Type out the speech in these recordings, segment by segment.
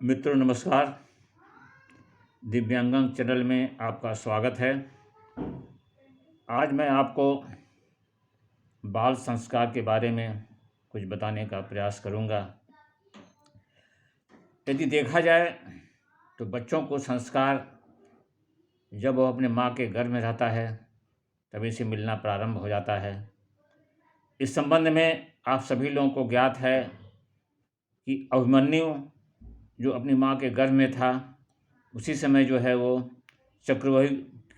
मित्रों नमस्कार। दिव्यांगन चैनल में आपका स्वागत है। आज मैं आपको बाल संस्कार के बारे में कुछ बताने का प्रयास करूंगा। यदि देखा जाए तो बच्चों को संस्कार जब वो अपने माँ के गर्भ में रहता है तभी से मिलना प्रारंभ हो जाता है। इस संबंध में आप सभी लोगों को ज्ञात है कि अभिमन्यु जो अपनी माँ के गर्भ में था उसी समय जो है वो चक्रव्यूह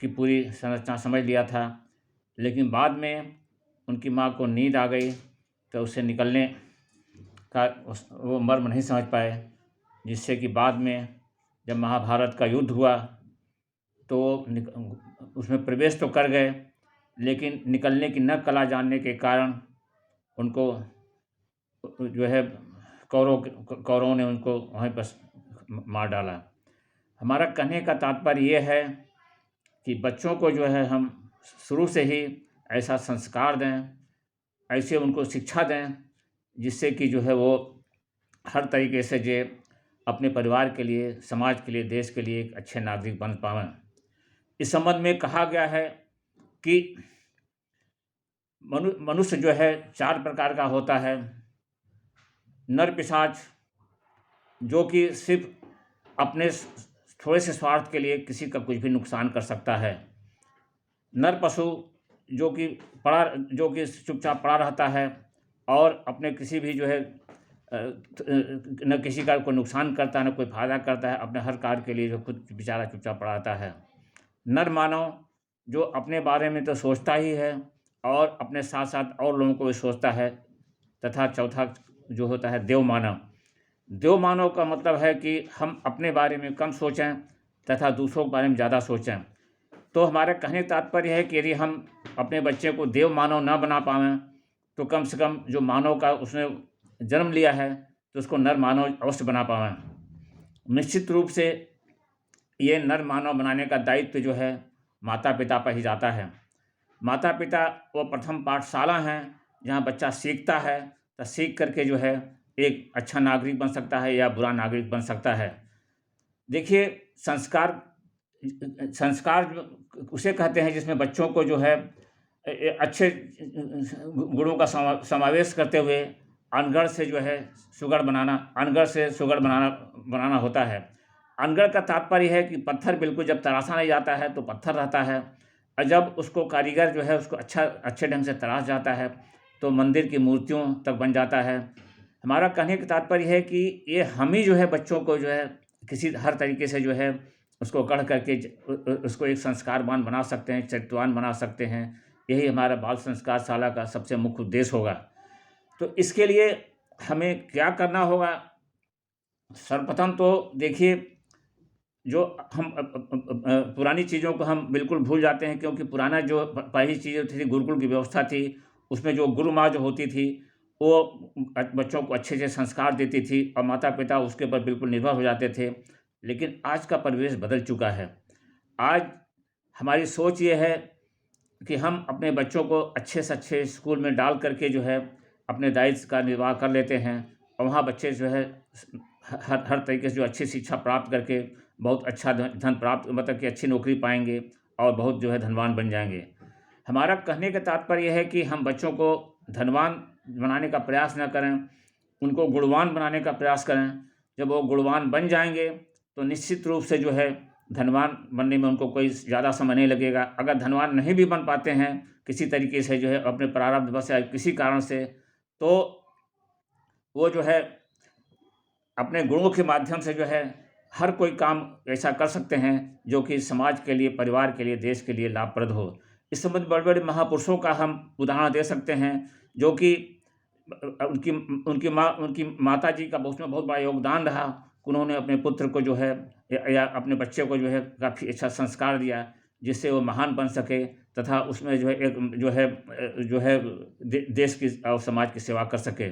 की पूरी संरचना समझ लिया था, लेकिन बाद में उनकी माँ को नींद आ गई तो उसे निकलने का वो मर्म नहीं समझ पाए, जिससे कि बाद में जब महाभारत का युद्ध हुआ तो उसमें प्रवेश तो कर गए, लेकिन निकलने की न कला जानने के कारण उनको जो है कौरवों ने उनको वहीं पर मार डाला। हमारा कहने का तात्पर्य ये है कि बच्चों को जो है हम शुरू से ही ऐसा संस्कार दें, ऐसे उनको शिक्षा दें जिससे कि जो है वो हर तरीके से जो अपने परिवार के लिए, समाज के लिए, देश के लिए एक अच्छे नागरिक बन पाएं। इस संबंध में कहा गया है कि मनुष्य जो है 4 प्रकार का होता है। नर पिशाच जो कि सिर्फ अपने थोड़े से स्वार्थ के लिए किसी का कुछ भी नुकसान कर सकता है। नर पशु जो कि चुपचाप पड़ा रहता है और अपने किसी भी जो है न किसी का कोई नुकसान करता है न कोई फायदा करता है, अपने हर कार्य के लिए जो खुद बेचारा चुपचाप पड़ा रहता है। नर मानव जो अपने बारे में तो सोचता ही है और अपने साथ साथ और लोगों को भी सोचता है। तथा चौथा जो होता है देव मानव। देव मानव का मतलब है कि हम अपने बारे में कम सोचें तथा दूसरों के बारे में ज़्यादा सोचें। तो हमारा कहने का तात्पर्य है कि यदि हम अपने बच्चे को देव मानव न बना पाएँ तो कम से कम जो मानव का उसने जन्म लिया है तो उसको नर मानव अवश्य बना पाएँ। निश्चित रूप से ये नर मानव बनाने का दायित्व जो है माता पिता पर ही जाता है। माता पिता वो प्रथम पाठशाला हैं जहाँ बच्चा सीखता है, तो सीख करके जो है एक अच्छा नागरिक बन सकता है या बुरा नागरिक बन सकता है। देखिए, संस्कार उसे कहते हैं जिसमें बच्चों को जो है अच्छे गुणों का समावेश करते हुए अनगढ़ से सुगढ़ बनाना होता है। अनगढ़ का तात्पर्य है कि पत्थर बिल्कुल जब तराशा नहीं जाता है तो पत्थर रहता है, और जब उसको कारीगर जो है उसको अच्छे ढंग से तराश जाता है तो मंदिर की मूर्तियों तक बन जाता है। हमारा कहने का तात्पर्य है कि ये हम ही जो है बच्चों को जो है किसी हर तरीके से जो है उसको गढ़ करके उसको एक संस्कारवान बना सकते हैं, चरित्रवान बना सकते हैं। यही हमारा बाल संस्कार शाला का सबसे मुख्य उद्देश्य होगा। तो इसके लिए हमें क्या करना होगा? सर्वप्रथम तो देखिए, जो हम पुरानी चीज़ों को हम बिल्कुल भूल जाते हैं, क्योंकि पुराना जो पहली चीज़ें थी गुरुकुल की व्यवस्था थी, उसमें जो गुरु माँ जो होती थी वो बच्चों को अच्छे से संस्कार देती थी और माता पिता उसके ऊपर बिल्कुल निर्भर हो जाते थे। लेकिन आज का परिवेश बदल चुका है। आज हमारी सोच ये है कि हम अपने बच्चों को अच्छे से अच्छे स्कूल में डाल करके जो है अपने दायित्व का निर्वाह कर लेते हैं, और वहाँ बच्चे जो है हर तरीके से जो अच्छी शिक्षा प्राप्त करके बहुत अच्छा धन प्राप्त, मतलब कि अच्छी नौकरी पाएंगे और बहुत जो है धनवान बन जाएंगे। हमारा कहने का तात्पर्य है कि हम बच्चों को धनवान बनाने का प्रयास न करें, उनको गुणवान बनाने का प्रयास करें। जब वो गुणवान बन जाएंगे तो निश्चित रूप से जो है धनवान बनने में उनको कोई ज़्यादा समय नहीं लगेगा। अगर धनवान नहीं भी बन पाते हैं किसी तरीके से जो है अपने प्रारब्धवश या किसी कारण से, तो वो जो है अपने गुणों के माध्यम से जो है हर कोई काम ऐसा कर सकते हैं जो कि समाज के लिए, परिवार के लिए, देश के लिए लाभप्रद हो। इस संबंध बड़े बड़े महापुरुषों का हम उदाहरण दे सकते हैं, जो कि उनकी माता जी का उसमें बहुत बड़ा योगदान रहा। उन्होंने अपने पुत्र को जो है या अपने बच्चे को जो है काफ़ी अच्छा संस्कार दिया जिससे वो महान बन सके, तथा उसमें जो है देश की और समाज की सेवा कर सके।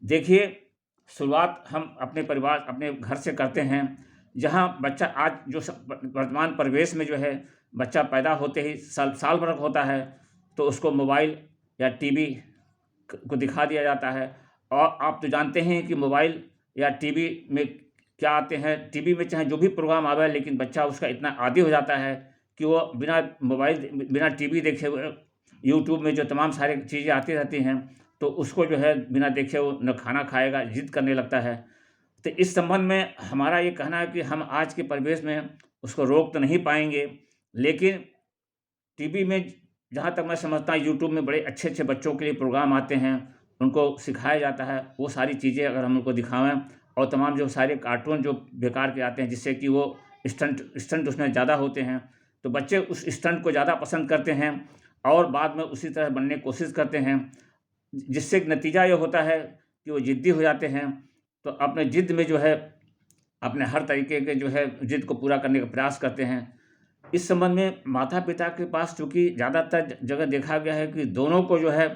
देखिए, शुरुआत हम अपने परिवार, अपने घर से करते हैं, जहाँ बच्चा आज जो वर्तमान परिवेश में जो है बच्चा पैदा होते ही साल भर होता है तो उसको मोबाइल या टीवी को दिखा दिया जाता है। और आप तो जानते हैं कि मोबाइल या टीवी में क्या आते हैं टीवी में, चाहे जो भी प्रोग्राम आवे, लेकिन बच्चा उसका इतना आदी हो जाता है कि वो बिना टीवी देखे हुए यूट्यूब में जो तमाम सारी चीज़ें आती रहती हैं, तो उसको जो है बिना देखे वो न खाना खाएगा, ज़िद करने लगता है। तो इस संबंध में हमारा ये कहना है कि हम आज के परिवेश में उसको रोक तो नहीं पाएँगे, लेकिन टीवी में जहाँ तक मैं समझता हूँ यूट्यूब में बड़े अच्छे-अच्छे बच्चों के लिए प्रोग्राम आते हैं, उनको सिखाया जाता है, वो सारी चीज़ें अगर हम उनको दिखावें, और तमाम जो सारे कार्टून जो बेकार के आते हैं जिससे कि वो स्टंट उसमें ज़्यादा होते हैं, तो बच्चे उस स्टंट को ज़्यादा पसंद करते हैं और बाद में उसी तरह बनने की कोशिश करते हैं। जिससे नतीजा ये होता है कि वो ज़िद्दी हो जाते हैं, तो अपने ज़िद में जो है अपने हर तरीके के जो है ज़िद को पूरा करने का प्रयास करते हैं। इस संबंध में माता-पिता के पास चूँकि ज़्यादातर जगह देखा गया है कि दोनों को जो है,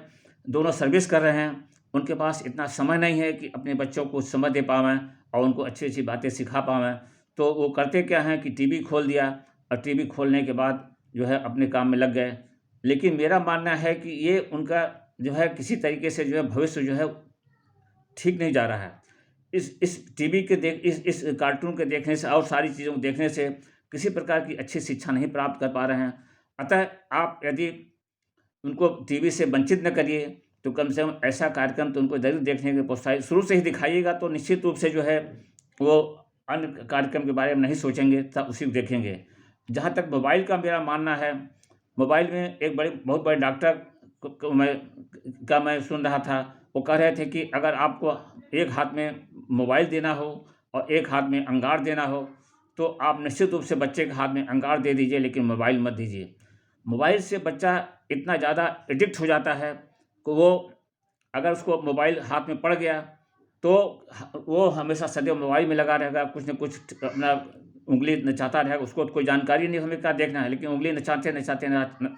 दोनों सर्विस कर रहे हैं, उनके पास इतना समय नहीं है कि अपने बच्चों को समय दे पावें और उनको अच्छी-अच्छी बातें सिखा पावें। तो वो करते क्या हैं कि टीवी खोल दिया और टीवी खोलने के बाद जो है अपने काम में लग गए। लेकिन मेरा मानना है कि ये उनका जो है किसी तरीके से जो है भविष्य जो है ठीक नहीं जा रहा है। इस टीवी के इस कार्टून के देखने से और सारी चीज़ों को देखने से किसी प्रकार की अच्छी शिक्षा नहीं प्राप्त कर पा रहे हैं। अतः आप यदि उनको टीवी से वंचित न करिए, तो कम से कम ऐसा कार्यक्रम तो उनको ज़रूर देखने के प्रोत्साहित शुरू से ही दिखाइएगा, तो निश्चित रूप से जो है वो अन्य कार्यक्रम के बारे में नहीं सोचेंगे, तब उसी को देखेंगे। जहाँ तक मोबाइल का मेरा मानना है, मोबाइल में एक बहुत बड़े डॉक्टर को मैं सुन रहा था, वो कह रहे थे कि अगर आपको एक हाथ में मोबाइल देना हो और एक हाथ में अंगार देना हो, तो आप निश्चित रूप से बच्चे के हाथ में अंगार दे दीजिए, लेकिन मोबाइल मत दीजिए। मोबाइल से बच्चा इतना ज़्यादा एडिक्ट हो जाता है कि वो अगर उसको मोबाइल हाथ में पड़ गया, तो वो हमेशा सदैव मोबाइल में लगा रहेगा, कुछ न कुछ अपना उँगली नचाता रहेगा। उसको तो कोई जानकारी नहीं हमें क्या देखना है, लेकिन उँगली नचाते-नचाते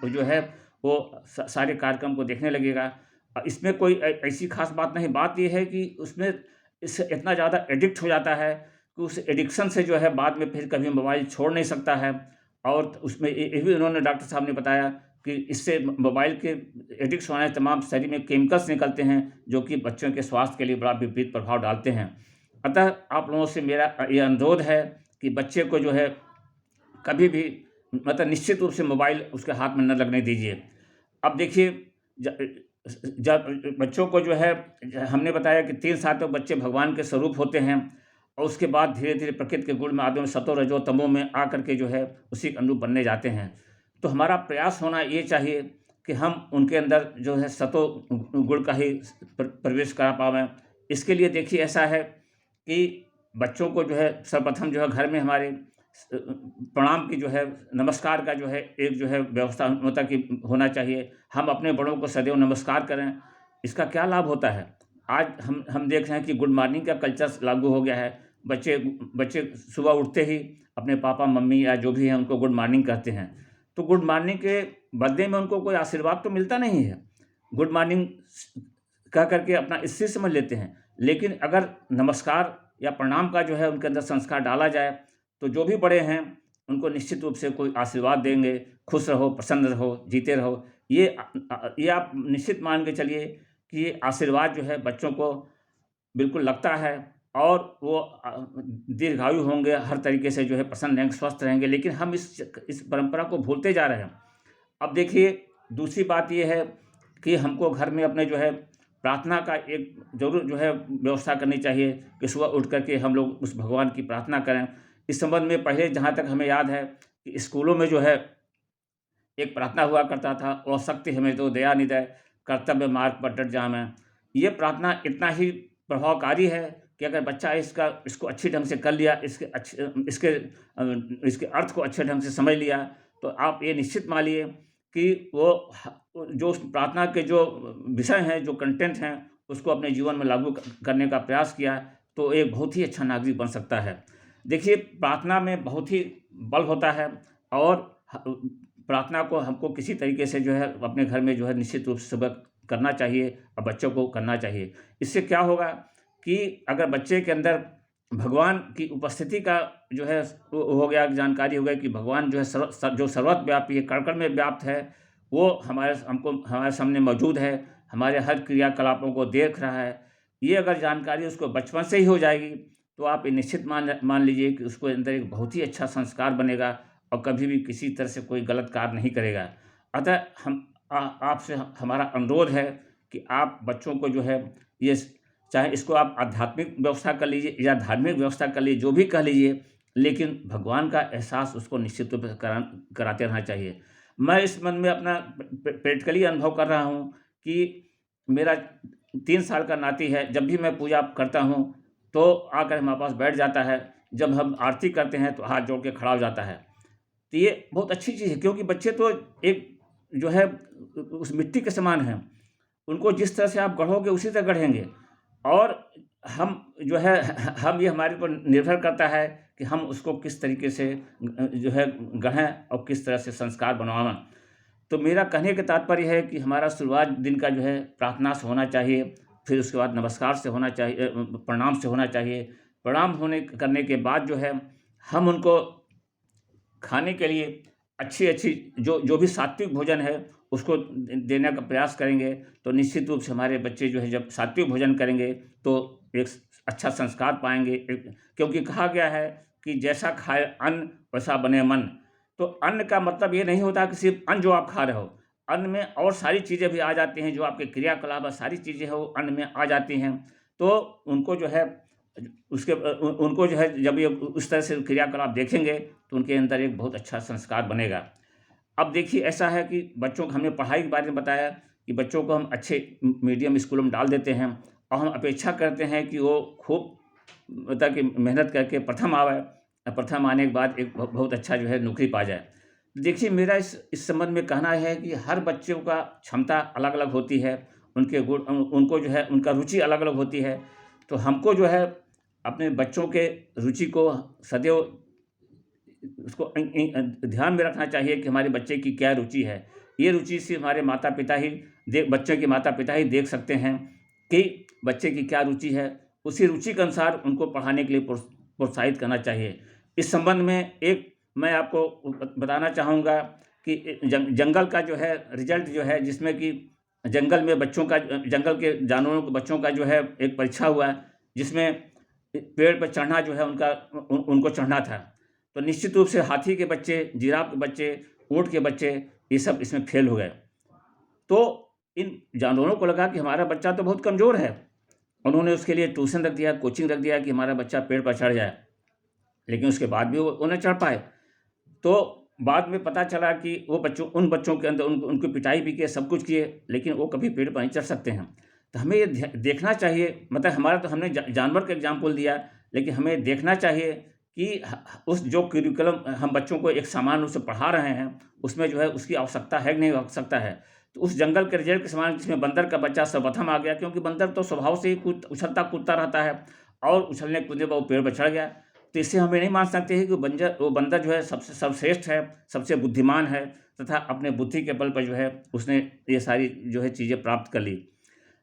जो है वो सारे कार्यक्रम को देखने लगेगा। इसमें कोई ऐसी ख़ास बात नहीं, बात ये है कि उसमें इससे इतना ज़्यादा एडिक्ट हो जाता है कि उस एडिक्शन से जो है बाद में फिर कभी मोबाइल छोड़ नहीं सकता है। और उसमें ये भी उन्होंने डॉक्टर साहब ने बताया कि इससे मोबाइल के एडिक्ट होने से तमाम शरीर में केमिकल्स निकलते हैं, जो कि बच्चों के स्वास्थ्य के लिए बड़ा विपरीत प्रभाव डालते हैं। अतः आप लोगों से मेरा ये अनुरोध है कि बच्चे को जो है कभी भी मतलब निश्चित रूप से मोबाइल उसके हाथ में न लगने दीजिए। अब देखिए, जब बच्चों को जो है, हमने बताया कि 3 साल तक बच्चे भगवान के स्वरूप होते हैं और उसके बाद धीरे-धीरे प्रकृति के गुण में आदि में सतो रजो तमो में आकर के जो है उसी के अनुरूप बनने जाते हैं। तो हमारा प्रयास होना ये चाहिए कि हम उनके अंदर जो है सतो गुण का ही प्रवेश करा पावें। इसके लिए देखिए ऐसा है कि बच्चों को जो है सर्वप्रथम जो है घर में हमारे प्रणाम की जो है, नमस्कार का जो है एक जो है व्यवस्था मतलब कि होना चाहिए। हम अपने बड़ों को सदैव नमस्कार करें। इसका क्या लाभ होता है? आज हम देख रहे हैं कि गुड मॉर्निंग का कल्चर लागू हो गया है। बच्चे सुबह उठते ही अपने पापा मम्मी या जो भी हैं उनको गुड मॉर्निंग कहते हैं। तो गुड मॉर्निंग के बदले में उनको कोई आशीर्वाद तो मिलता नहीं है। गुड मॉर्निंग कह कर के अपना इससे समझ लेते हैं। लेकिन अगर नमस्कार या प्रणाम का जो है उनके अंदर संस्कार डाला जाए, तो जो भी बड़े हैं उनको निश्चित रूप से कोई आशीर्वाद देंगे, खुश रहो, प्रसन्न रहो, जीते रहो। ये आप निश्चित मान के चलिए कि ये आशीर्वाद जो है बच्चों को बिल्कुल लगता है और वो दीर्घायु होंगे, हर तरीके से जो है प्रसन्न रहेंगे, स्वस्थ रहेंगे। लेकिन हम इस परंपरा को भूलते जा रहे हैं। अब देखिए, दूसरी बात ये है कि हमको घर में अपने जो है प्रार्थना का एक ज़रूर जो है व्यवस्था करनी चाहिए कि सुबह उठ कर के हम लोग उस भगवान की प्रार्थना करें। इस संबंध में पहले जहाँ तक हमें याद है कि स्कूलों में जो है एक प्रार्थना हुआ करता था, "ओ शक्ति हमें दो दया निधे, कर्तव्य मार्ग पर डट जावें।" ये प्रार्थना इतना ही प्रभावकारी है कि अगर बच्चा इसको अच्छी ढंग से कर लिया, इसके अर्थ को अच्छे ढंग से समझ लिया, तो आप ये निश्चित मानिए कि वो जो उस प्रार्थना के जो विषय हैं, जो कंटेंट हैं, उसको अपने जीवन में लागू करने का प्रयास किया, तो एक बहुत ही अच्छा नागरिक बन सकता है। देखिए, प्रार्थना में बहुत ही बल होता है और प्रार्थना को हमको किसी तरीके से जो है अपने घर में जो है निश्चित रूप से सुबह करना चाहिए और बच्चों को करना चाहिए। इससे क्या होगा कि अगर बच्चे के अंदर भगवान की उपस्थिति का जो है वो हो गया, जानकारी हो गई कि भगवान जो है जो सर्वत्र व्यापी है, कण-कण में व्याप्त है, वो हमारे सामने मौजूद है, हमारे हर क्रियाकलापों को देख रहा है। ये अगर जानकारी उसको बचपन से ही हो जाएगी, तो आप ये निश्चित मान लीजिए कि उसको अंदर एक बहुत ही अच्छा संस्कार बनेगा और कभी भी किसी तरह से कोई गलत कार्य नहीं करेगा। अतः आपसे हमारा अनुरोध है कि आप बच्चों को जो है ये चाहे इसको आप आध्यात्मिक व्यवस्था कर लीजिए या धार्मिक व्यवस्था कर लीजिए, जो भी कह लीजिए, लेकिन भगवान का एहसास उसको निश्चित रूप से कराते रहना चाहिए। मैं इस मन में अपना प्रैक्टिकली अनुभव कर रहा हूँ कि मेरा 3 साल का नाती है, जब भी मैं पूजा करता हूँ, तो आकर हमारे पास बैठ जाता है। जब हम आरती करते हैं, तो हाथ जोड़ के खड़ा हो जाता है। तो ये बहुत अच्छी चीज़ है, क्योंकि बच्चे तो एक जो है उस मिट्टी के समान हैं। उनको जिस तरह से आप गढ़ोगे, उसी तरह गढ़ेंगे। और हम जो है हम ये हमारे ऊपर निर्भर करता है कि हम उसको किस तरीके से जो है गढ़ें और किस तरह से संस्कार बनवाएँ। तो मेरा कहने का तात्पर्य है कि हमारा शुरुआत दिन का जो है प्रार्थना से होना चाहिए, फिर उसके बाद नमस्कार से होना चाहिए, प्रणाम से होना चाहिए। प्रणाम करने के बाद जो है हम उनको खाने के लिए अच्छी-अच्छी जो जो भी सात्विक भोजन है, उसको देने का प्रयास करेंगे, तो निश्चित रूप से हमारे बच्चे जो है जब सात्विक भोजन करेंगे, तो एक अच्छा संस्कार पाएँगे। क्योंकि कहा गया है कि जैसा खाए अन्न, वैसा बने मन। तो अन्न का मतलब ये नहीं होता कि सिर्फ़ अन्न जो आप खा रहे हो। अन्न में और सारी चीज़ें भी आ जाती हैं, जो आपके क्रियाकलाप है, सारी चीज़ें हैं, वो अन्न में आ जाती हैं। तो उनको जो है उनको जो है जब ये उस तरह से क्रियाकलाप देखेंगे, तो उनके अंदर एक बहुत अच्छा संस्कार बनेगा। अब देखिए ऐसा है कि बच्चों को हमने पढ़ाई के बारे में बताया कि बच्चों को हम अच्छे मीडियम स्कूलों में डाल देते हैं और हम अपेक्षा करते हैं कि वो खूब मतलब कि मेहनत करके प्रथम आवे और प्रथम आने के बाद एक बहुत अच्छा जो है नौकरी पा जाए। देखिए मेरा इस संबंध में कहना है कि हर बच्चों का क्षमता अलग-अलग होती है, उनके गुण उनको जो है उनका रुचि अलग-अलग होती है। तो हमको जो है अपने बच्चों के रुचि को सदैव उसको ध्यान में रखना चाहिए कि हमारे बच्चे की क्या रुचि है। ये रुचि सिर्फ़ हमारे माता-पिता ही बच्चे के माता-पिता ही देख सकते हैं कि बच्चे की क्या रुचि है। उसी रुचि के अनुसार उनको पढ़ाने के लिए प्रोत्साहित करना चाहिए। इस संबंध में एक मैं आपको बताना चाहूँगा कि जंगल का जो है रिज़ल्ट जो है, जिसमें कि जंगल में बच्चों का जंगल के जानवरों के बच्चों का जो है एक परीक्षा हुआ, जिसमें पेड़ पे चढ़ना जो है उनको चढ़ना था। तो निश्चित रूप से हाथी के बच्चे, जिराफ के बच्चे, ऊँट के बच्चे, ये सब इसमें फ़ेल हो गए। तो इन जानवरों को लगा कि हमारा बच्चा तो बहुत कमज़ोर है। उन्होंने उसके लिए ट्यूशन रख दिया, कोचिंग रख दिया कि हमारा बच्चा पेड़ पर चढ़ जाए। लेकिन उसके बाद भी वो ना चढ़ पाए। तो बाद में पता चला कि वो उन बच्चों के अंदर उनकी पिटाई भी की, सब कुछ किए, लेकिन वो कभी पेड़ पर नहीं चढ़ सकते हैं। तो हमें ये देखना चाहिए, मतलब हमारा तो हमने जानवर का एग्ज़ाम्पल दिया, लेकिन हमें देखना चाहिए कि उस जो करिकुलम हम बच्चों को एक समान रूप से पढ़ा रहे हैं, उसमें जो है उसकी आवश्यकता है कि नहीं आवश्यकता है। तो उस जंगल के रिज़ल्ट के समान जिसमें बंदर का बच्चा सर्वप्रथम आ गया, क्योंकि बंदर तो स्वभाव से ही उछलता-कूदता रहता है और उछलने-कूदने पर वो पेड़ पर चढ़ गया। तो इससे हम ये नहीं मान सकते हैं कि वो बंदर जो है सबसे सर्वश्रेष्ठ है, सबसे बुद्धिमान है तथा अपने बुद्धि के बल पर जो है उसने ये सारी जो है चीज़ें प्राप्त कर ली।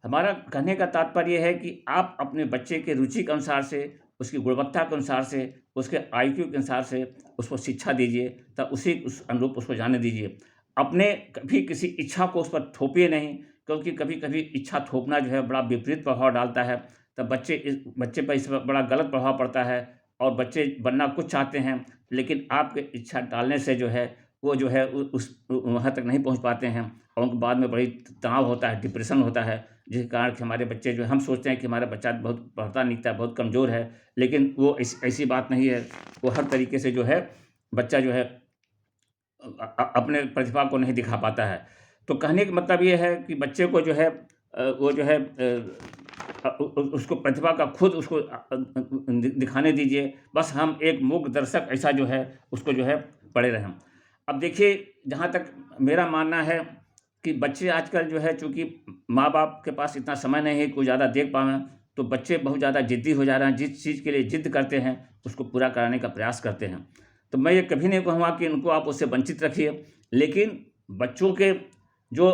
हमारा कहने का तात्पर्य है कि आप अपने बच्चे के रुचि के अनुसार से, उसकी गुणवत्ता के अनुसार से, उसके आईक्यू के अनुसार से उसको शिक्षा दीजिए, तब उस अनुरूप उसको जाने दीजिए। अपने कभी किसी इच्छा को उस पर थोपिए नहीं, क्योंकि कभी-कभी इच्छा थोपना जो है बड़ा विपरीत प्रभाव डालता है। तब बच्चे पर इस पर बड़ा गलत प्रभाव पड़ता है और बच्चे बनना कुछ चाहते हैं, लेकिन आपके इच्छा टालने से जो है वो जो है वहाँ तक नहीं पहुँच पाते हैं और उनको बाद में बड़ी तनाव होता है, डिप्रेशन होता है, जिसके कारण कि हमारे बच्चे जो है, हम सोचते हैं कि हमारा बच्चा बहुत पढ़ता-लिखता है, बहुत कमज़ोर है, लेकिन वो ऐसी बात नहीं है। वो हर तरीके से जो है बच्चा जो है अपने प्रतिभा को नहीं दिखा पाता है। तो कहने का मतलब ये है कि बच्चे को जो है वो जो है उसको प्रतिभा का खुद उसको दिखाने दीजिए। बस हम एक मूक दर्शक ऐसा जो है उसको जो है पड़े रहें। अब देखिए, जहाँ तक मेरा मानना है कि बच्चे आजकल जो है, चूँकि माँ-बाप के पास इतना समय नहीं है कोई ज़्यादा देख पावें, तो बच्चे बहुत ज़्यादा ज़िद्दी हो जा रहे हैं। जिस चीज़ के लिए ज़िद करते हैं, उसको पूरा कराने का प्रयास करते हैं। तो मैं ये कभी नहीं कहूँगा कि उनको आप उससे वंचित रखिए, लेकिन बच्चों के जो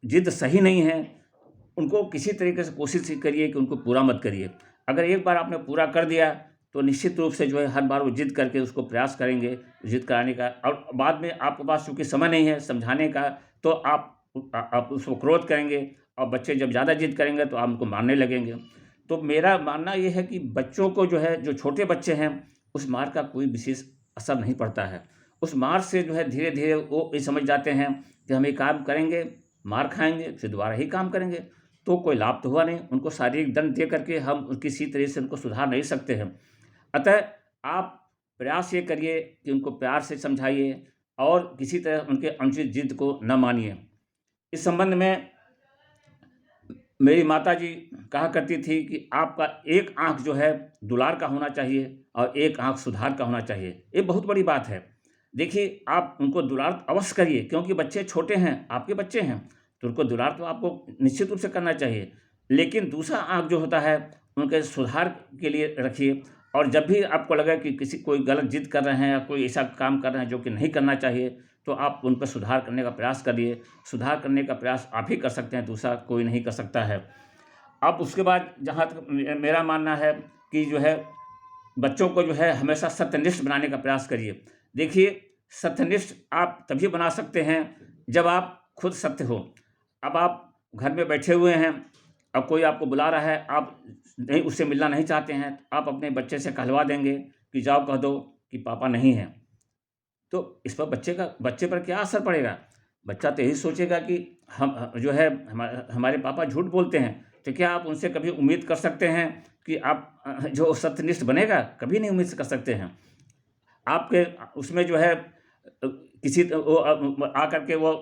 ज़िद सही नहीं है, उनको किसी तरीके से कोशिश ही करिए कि उनको पूरा मत करिए। अगर एक बार आपने पूरा कर दिया, तो निश्चित रूप से जो है हर बार वो ज़िद करके उसको प्रयास करेंगे ज़िद कराने का, और बाद में आपके पास चूँकि समय नहीं है समझाने का, तो आप उसको क्रोध करेंगे और बच्चे जब ज़्यादा ज़िद करेंगे तो आप उनको मारने लगेंगे। तो मेरा मानना ये है कि बच्चों को जो है, जो छोटे बच्चे हैं, उस मार का कोई विशेष असर नहीं पड़ता है। उस मार से जो है धीरे-धीरे वो ये समझ जाते हैं कि हम ये काम करेंगे, मार खाएँगे, फिर दोबारा ही काम करेंगे, तो कोई लाभ तो हुआ नहीं। उनको शारीरिक दंड दे करके हम किसी तरह से उनको सुधार नहीं सकते हैं। अतः आप प्रयास ये करिए कि उनको प्यार से समझाइए और किसी तरह उनके अनुचित जिद को न मानिए। इस संबंध में मेरी माताजी कहा करती थी कि आपका एक आँख जो है दुलार का होना चाहिए और एक आँख सुधार का होना चाहिए। ये बहुत बड़ी बात है। देखिए, आप उनको दुलार अवश्य करिए क्योंकि बच्चे छोटे हैं, आपके बच्चे हैं, तो उनको दुलार तो आपको निश्चित रूप से करना चाहिए। लेकिन दूसरा आँख जो होता है, उनके सुधार के लिए रखिए और जब भी आपको लगे कि किसी कोई गलत ज़िद कर रहे हैं या कोई ऐसा काम कर रहे हैं जो कि नहीं करना चाहिए, तो आप उन पर सुधार करने का प्रयास करिए। सुधार करने का प्रयास आप ही कर सकते हैं, दूसरा कोई नहीं कर सकता है। अब उसके बाद जहाँ तक मेरा मानना है कि जो है बच्चों को जो है हमेशा सत्यनिष्ठ बनाने का प्रयास करिए। देखिए, सत्यनिष्ठ आप तभी बना सकते हैं जब आप खुद सत्य हो। अब आप घर में बैठे हुए हैं, अब कोई आपको बुला रहा है, आप नहीं उससे मिलना नहीं चाहते हैं, आप अपने बच्चे से कहलवा देंगे कि जाओ कह दो कि पापा नहीं हैं। तो इस पर बच्चे पर क्या असर पड़ेगा? बच्चा तो यही सोचेगा कि हम जो है हमारे पापा झूठ बोलते हैं, तो क्या आप उनसे कभी उम्मीद कर सकते हैं कि आप जो सत्यनिष्ठ बनेगा? कभी नहीं उम्मीद कर सकते हैं। आपके उसमें जो है किसी वो आकर के वो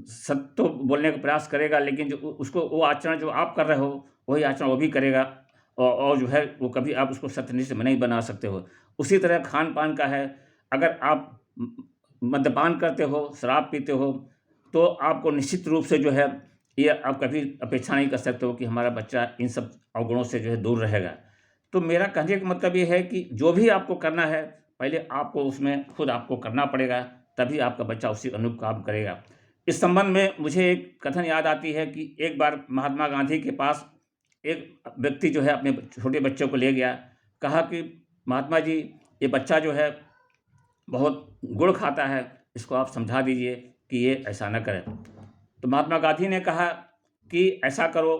सत्य तो बोलने का प्रयास करेगा लेकिन जो उसको वो आचरण जो आप कर रहे हो, वही आचरण वो भी करेगा और जो है वो कभी आप उसको सत्यनिष्ठ नहीं बना सकते हो। उसी तरह खान-पान का है, अगर आप मद्यपान करते हो, शराब पीते हो, तो आपको निश्चित रूप से जो है ये आप कभी अपेक्षा नहीं कर सकते हो कि हमारा बच्चा इन सब अवगुणों से जो है दूर रहेगा। तो मेरा कहने का मतलब ये है कि जो भी आपको करना है, पहले आपको उसमें खुद आपको करना पड़ेगा, तभी आपका बच्चा उसी अनुरूप काम करेगा। इस संबंध में मुझे एक कथन याद आती है कि एक बार महात्मा गांधी के पास एक व्यक्ति जो है अपने छोटे बच्चे को ले गया, कहा कि महात्मा जी, ये बच्चा जो है बहुत गुड़ खाता है, इसको आप समझा दीजिए कि ये ऐसा ना करे। तो महात्मा गांधी ने कहा कि ऐसा करो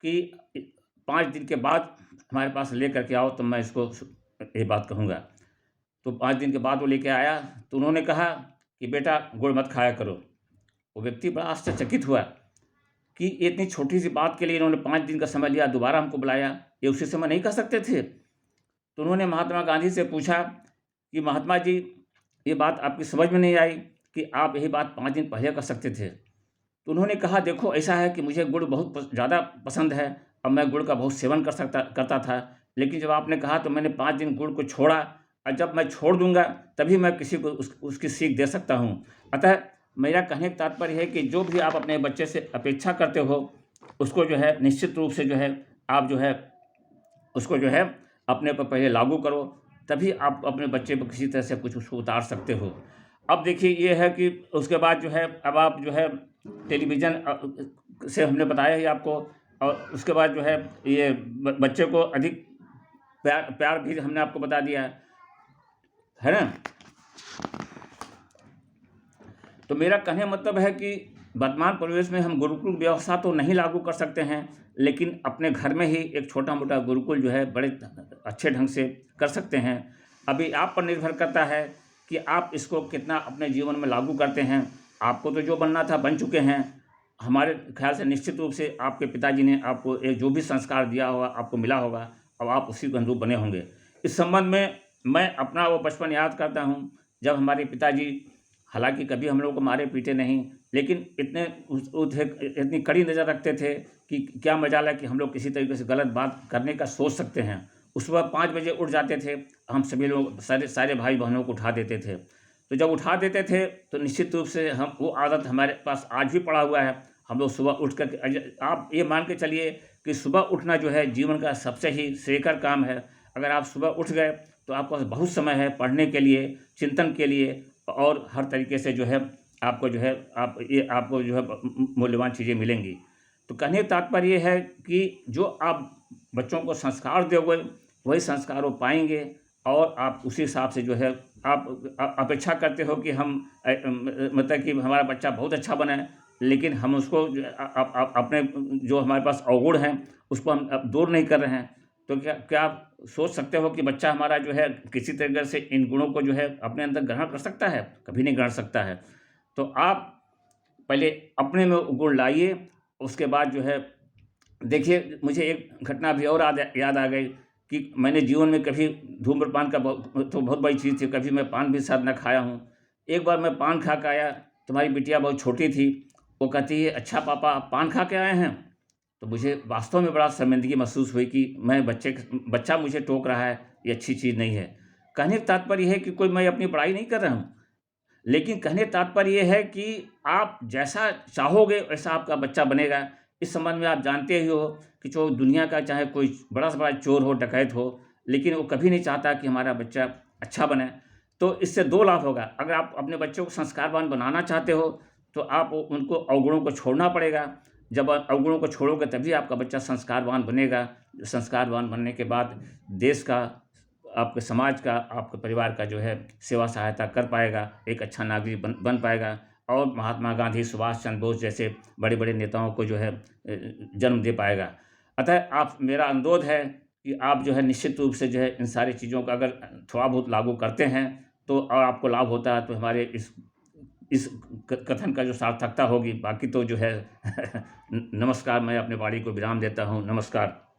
कि 5 दिन के बाद हमारे पास लेकर के आओ तो मैं इसको ये बात कहूँगा। तो 5 दिन के बाद वो लेके आया तो उन्होंने कहा कि बेटा गुड़ मत खाया करो। वो व्यक्ति बड़ा आश्चर्यचकित हुआ कि ये इतनी छोटी-सी बात के लिए इन्होंने 5 दिन का समय लिया, दोबारा हमको बुलाया, ये उसी समय नहीं कर सकते थे? तो उन्होंने महात्मा गांधी से पूछा कि महात्मा जी, ये बात आपकी समझ में नहीं आई कि आप यही बात 5 दिन पहले कर सकते थे। तो उन्होंने कहा देखो ऐसा है कि मुझे गुड़ बहुत ज़्यादा पसंद है और मैं गुड़ का बहुत सेवन करता था। लेकिन जब आपने कहा तो मैंने 5 दिन गुड़ को छोड़ा और जब मैं छोड़ दूँगा तभी मैं किसी को उसकी सीख दे सकता हूँ। अतः मेरा कहने का तात्पर्य है कि जो भी आप अपने बच्चे से अपेक्षा करते हो, उसको जो है निश्चित रूप से जो है आप जो है उसको जो है अपने ऊपर पहले लागू करो, तभी आप अपने बच्चे पे किसी तरह से कुछ उसको उतार सकते हो। अब देखिए ये है कि उसके बाद जो है अब आप जो है टेलीविज़न से हमने बताया ही आपको और उसके बाद जो है ये बच्चे को अधिक प्यार प्यार भी हमने आपको बता दिया है ना? तो मेरा कहने का मतलब है कि वर्तमान परिवेश में हम गुरुकुल व्यवस्था तो नहीं लागू कर सकते हैं, लेकिन अपने घर में ही एक छोटा-मोटा गुरुकुल जो है बड़े अच्छे ढंग से कर सकते हैं। अभी आप पर निर्भर करता है कि आप इसको कितना अपने जीवन में लागू करते हैं। आपको तो जो बनना था बन चुके हैं। हमारे ख़्याल से निश्चित रूप से आपके पिताजी ने आपको एक जो भी संस्कार दिया होगा, आपको मिला होगा, अब आप उसी के अनुरूप बने होंगे। इस संबंध में मैं अपना वो बचपन याद करता हूँ, जब हमारे पिताजी हालाँकि कभी हम लोग को मारे पीटे नहीं, लेकिन इतने इतनी कड़ी नज़र रखते थे कि क्या मजाल है कि हम लोग किसी तरीके से गलत बात करने का सोच सकते हैं। उस सुबह 5 बजे उठ जाते थे, हम सभी लोग सारे भाई-बहनों को उठा देते थे। तो जब उठा देते थे, तो निश्चित रूप से हम वो आदत हमारे पास आज भी पड़ा हुआ है। हम लोग सुबह उठ कर के आप ये मान के चलिए कि सुबह उठना जो है जीवन का सबसे ही श्रेयकर काम है। अगर आप सुबह उठ गए, तो आपके पास बहुत समय है पढ़ने के लिए, चिंतन के लिए और हर तरीके से जो है आपको जो है आपको जो है मूल्यवान चीज़ें मिलेंगी। तो कहने का तात्पर्य ये है कि जो आप बच्चों को संस्कार दोगे, वही संस्कार वो पाएँगे और आप उसी हिसाब से जो है आप अपेक्षा करते हो कि हम मतलब कि हमारा बच्चा बहुत अच्छा बने, लेकिन हम उसको अपने जो हमारे पास अवगुण हैं उसको हम अब दूर नहीं कर रहे हैं। तो क्या क्या आप सोच सकते हो कि बच्चा हमारा जो है किसी तरीके से इन गुणों को जो है अपने अंदर ग्रहण कर सकता है? कभी नहीं ग्रहण सकता है। तो आप पहले अपने में वो गुण लाइए, उसके बाद जो है देखिए, मुझे एक घटना अभी और याद आ गई कि मैंने जीवन में कभी धूम्रपान का बहुत बड़ी चीज़ थी, कभी मैं पान भी शायद ना खाया हूँ। एक बार मैं पान खा के आया, तुम्हारी बिटिया बहुत छोटी थी, वो कहती है, "अच्छा पापा, आप पान खा के आए हैं?" तो मुझे वास्तव में बड़ा शर्मिंदगी महसूस हुई कि बच्चा मुझे टोक रहा है, ये अच्छी चीज़ नहीं है। कहने का तात्पर्य है कि कोई मैं अपनी बड़ाई नहीं कर रहा हूँ, लेकिन कहने का तात्पर्य ये है कि आप जैसा चाहोगे वैसा आपका बच्चा बनेगा। इस संबंध में आप जानते ही हो कि जो दुनिया का चाहे कोई बड़ा से बड़ा चोर हो, डकैत हो, लेकिन वो कभी नहीं चाहता कि हमारा बच्चा अच्छा बने। तो इससे 2 लाभ होगा, अगर आप अपने बच्चों को संस्कारवान बनाना चाहते हो, तो आप उनको अवगुणों को छोड़ना पड़ेगा। जब आप अवगुणों को छोड़ोगे तभी आपका बच्चा संस्कारवान बनेगा। संस्कारवान बनने के बाद देश का, आपके समाज का, आपके परिवार का जो है सेवा सहायता कर पाएगा, एक अच्छा नागरिक बन पाएगा और महात्मा गांधी, सुभाष चंद्र बोस जैसे बड़े-बड़े नेताओं को जो है जन्म दे पाएगा। अतः आप, मेरा अनुरोध है कि आप जो है निश्चित रूप से जो है इन सारी चीज़ों का अगर थोड़ा बहुत लागू करते हैं, तो और आपको लाभ होता है, तो हमारे इस कथन का जो सार्थकता होगी। बाकी तो जो है नमस्कार, मैं अपने वाणी को विराम देता हूँ। नमस्कार।